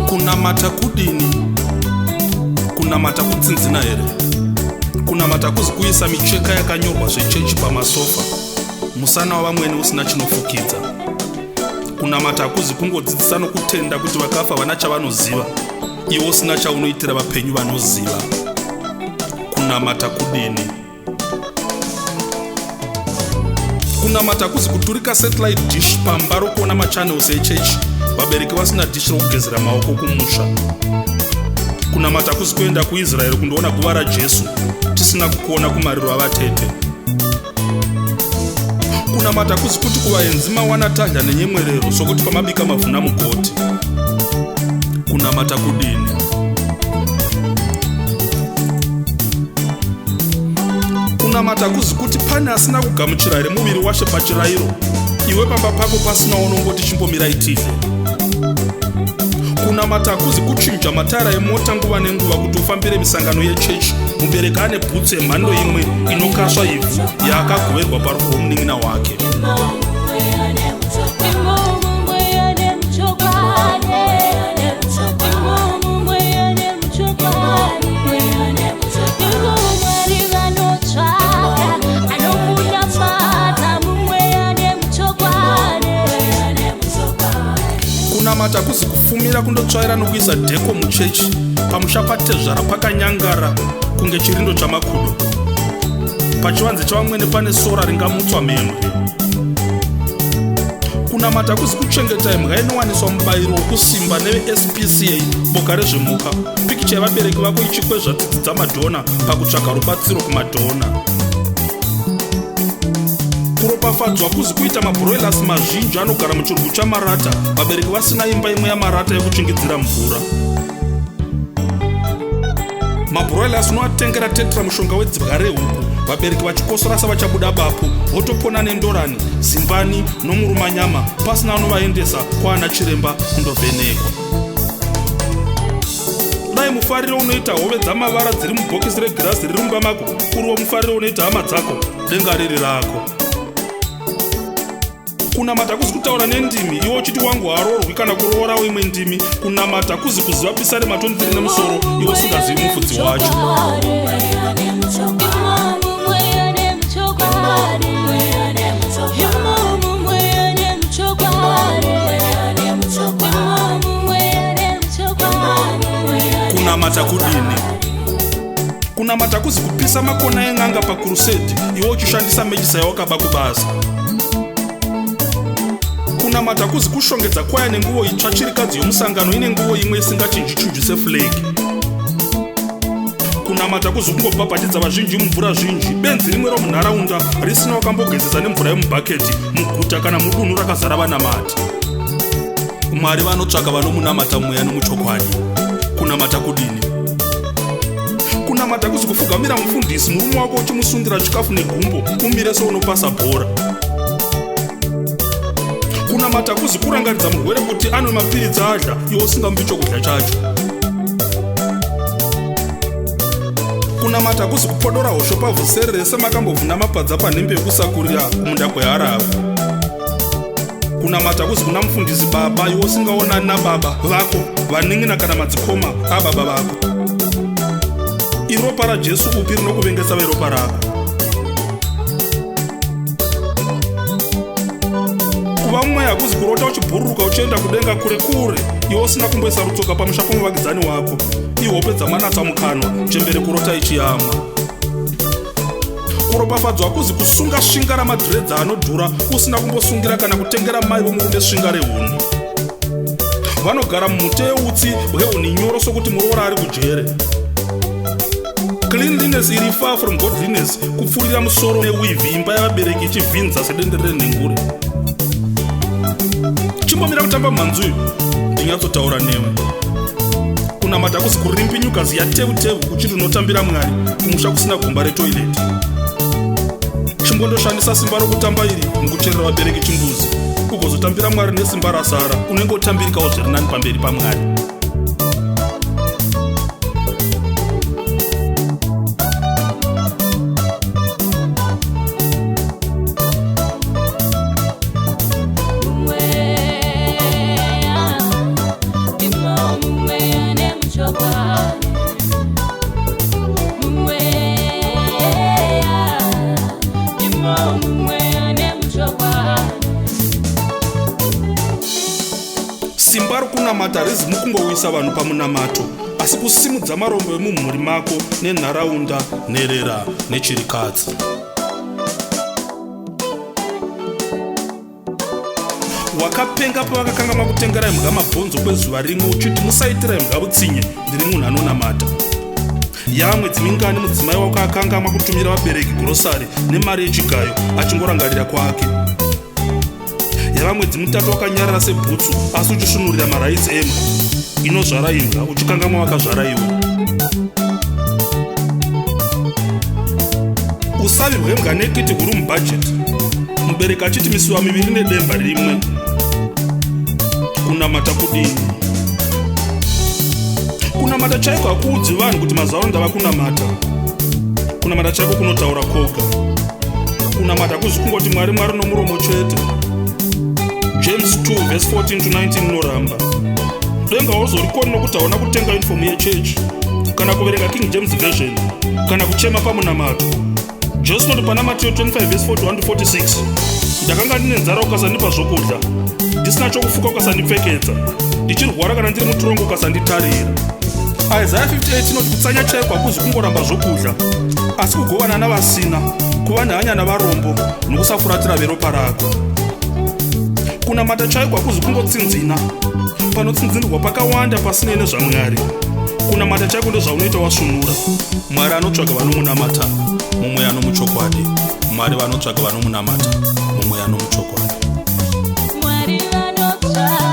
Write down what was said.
Kunamata kudini, kunamata kutsinzina here, kunamata kuzi kuisa micheka yakanyorwa zvechechi pamasofa, musana wavamweni usina chinofukidza. Kunamata kuzi kungodzidzisa nokutenda kuti vakafa vana chavanoziva, iwo usina chaunoitira vapenyu vanoziva. Kunamata kudini, kunamata kuzi kuturika satellite dish pamba rokuona machannels echechi, vabereki vasina dishi rokugezera maoko kumusha. Kunamata kuzi kuenda kuIsraeri kundoona guva raJesu tisina kukuona kumariro avatete. Kunamata kuzi kuti kuvaenzima wana tanja nenyemwerero sokuti pamabika mavhuna mugoti. Kunamata kudini, kunamata kuzi kuti pane asina kugamuchira here muviri washe pachirayiro, iwe pamba pako pasina unongoti chimbomirai tife. Kunamata kuzi kuchinja matara emota nguva nenguva kuti ufambire misangano yechechi, mubereki ane bhutsu yemhando imwe inokasva ivhu yaakagoverwa paruoko rwomunin'ina wake. Kunamata kuzi kufumira kundotsvaira nokuisa dheko muchechi, pamusha patezvara pakanyangara kunge chirindo chamakudo. Pachivanze chavamwene pane sora ringamutswa mhembwe. Kunamata kuzi kuchengeta imwe inowaniswa mubayiro wekusimba neve-SPCA, boka rezvemhuka, pikicha yevabereki vako ichikwezva tsitsi dzamadhona pakutsvaka rubatsiro kumadhona. Kuropafadzwa kuzi kuita mabroilers mazhinji anogara muchirugwi chamarata, vabereki vasina imba imwe yamarata yekuchingidzira mvura. Mabroilers unoatengera tetra mushonga wedzibwa rehuku, vabereki vachikosora savachabuda bapo, votopona nendorani, zimbani nomurumanyama, pasina anovaendesa kwaana chiremba kundovhenekwa. Dai mufariro unoita hove dzamavara dziri mubhokisi regirasi riri mumba mako uriwo mufariro unoita hama dzako, denga riri rako. Kunamata kuzi kutaura nendimi, iwo uchiti wangu haroorwi kana kuroora imwe ndimi. Kunamata kuzi kuziva pisare ma23 nemusoro, iwo usingazivi mufudzi wacho. Kunamata kudini, kunamata kuzi kupisa makona eng'anga pakurusedi, iwo uchishandisa mejisa yawakaba kubasa. Kunamata kuzi kushongedza kwaya nenguvo itsva, chirikadzi yomusangano ine nguvo imwe isingachinji-chinji seflegi. Kunamata kuzi kungobhabhatidza vazhinji mumvura zhinji, benzi rimwe romunharaunda risina wakambogezesa nemvura yemubhaketi muguta kana mudunhu rakazara vanamati. Mwari vanotsvaka vanomunamata mweya nomuchokwadi. Kunamata kudini, kunamata kuzi kufugamira mufundisi murume wako uchimusundira chikafu negumbo umire seunopasa bhora. Kunamata kuzi kurangaridza murwere kuti anwe mapiritsi adya, iwo usingamupi chokudya chacho. Kunamata kuzi kupodora hosho pavhuserere semakambovhuna mapadza panhembe yekusakurira kumunda kweHarahwa. Kunamata kuzi kuna mufundisi baba, iwo usingaonani nababa vako, vanin'ina kana madzikoma ababa vako. Iwe iropa raJesu upi rinokuvengesa veropa rako? Kuva mumwe hakuzi kurota uchibhururuka uchienda kudenga kure kure, iwe usina kumboisa rutsoka pamusha pomuvakidzani wako, ihope dzamanatsa mukanwa chembere kurota ichiyamwa. Kuropafadzwa hakuzi kusunga svinga ramadhiredza anodhura usina kumbosungira kana kutengera mai vomurume svinga rehuni. Vanogara mumuti yeutsi hwehuni nyoro sokuti muroora ari kujere. Cleanliness iri far from godliness, kupfurira musoro newivhi imba yavabereki ichivhinza sedendere renhengure. Chimbomira kutamba mhanzu uyu ndinyatsotaura newe. Kunamata kuzi kurimbi nyukazi yatevu uchiti unotambira Mwari kumusha kusina gomba retoileti. Chimbondoshandisa simba rokutamba iri mukucherera vabereki chimbuzi, kugozotambira Mwari nesimba rasara, unenge utambirikawo zviri nani pamberi paMwari. Simba rokunamata harizi mukungouyisa vanhu pamunamato, asi kusimudza marombo emumhuri mako nenharaunda, nherera nechirikadzi. Wakapenga pavakakanga kutengerai mhuka mabhonzo kwezuva rimwe uchiti musaitirai mhuka utsinye, ndiri munhu anonamata. Yamwedzi mingani mudzimai wako akanga makutumira vabereki grosari nemari yechigayo achingorangarira kwake. Yava mwedzi mutatu wakanyarara sebhutsu asi uchisvinurira maraidzi emwe inozvara imbwa uchikangamwa wakazvara iwe. Usavi hwembwa nekiti huru mubhajeti, mubereki achiti misiwa miviri nedemba rimwe. Kunamata kudini? Kunamata chaiko hakuudzi vanhu kuti mazuva ano ndava kunamata. Kunamata chaiko kunotaura koga. Kunamata hakuzi kungoti Mwari Mwari nomuromo chete. James 2 verse 14 to 19 noramba. Denga hauzorikoni nokuti hauna kutenga uniform yechechi, kana kuverenga King James version, kana kuchema pamunamato. Jesu noti pana Mateo 25 verse 41 to 46, ndakanga ndine nzara ukasandipa zvokudya, ndisina chokufuka ukasandipfekedza, ndichirwara kana ndiri mutorongo ukasanditarira. Isaiah 58 inoti kutsanya chaiko hakuzi kungoramba zvokudya, asi kugovana navasina, kuva nehanya navarombo nokusafuratira veropa rako. Kunamata chaiko hakuzi kungotsinzina, panotsinzinirwa pakawanda pasinei nezvaMwari. Kunamata chaiko ndezvaunoita wasvinura. Mwari anotsvaga vanomunamata mumweya nomuchokwadi. Mwari vanotsvaga vanomunamata mumweya nomuchokwadi. Mwari vanotsvaga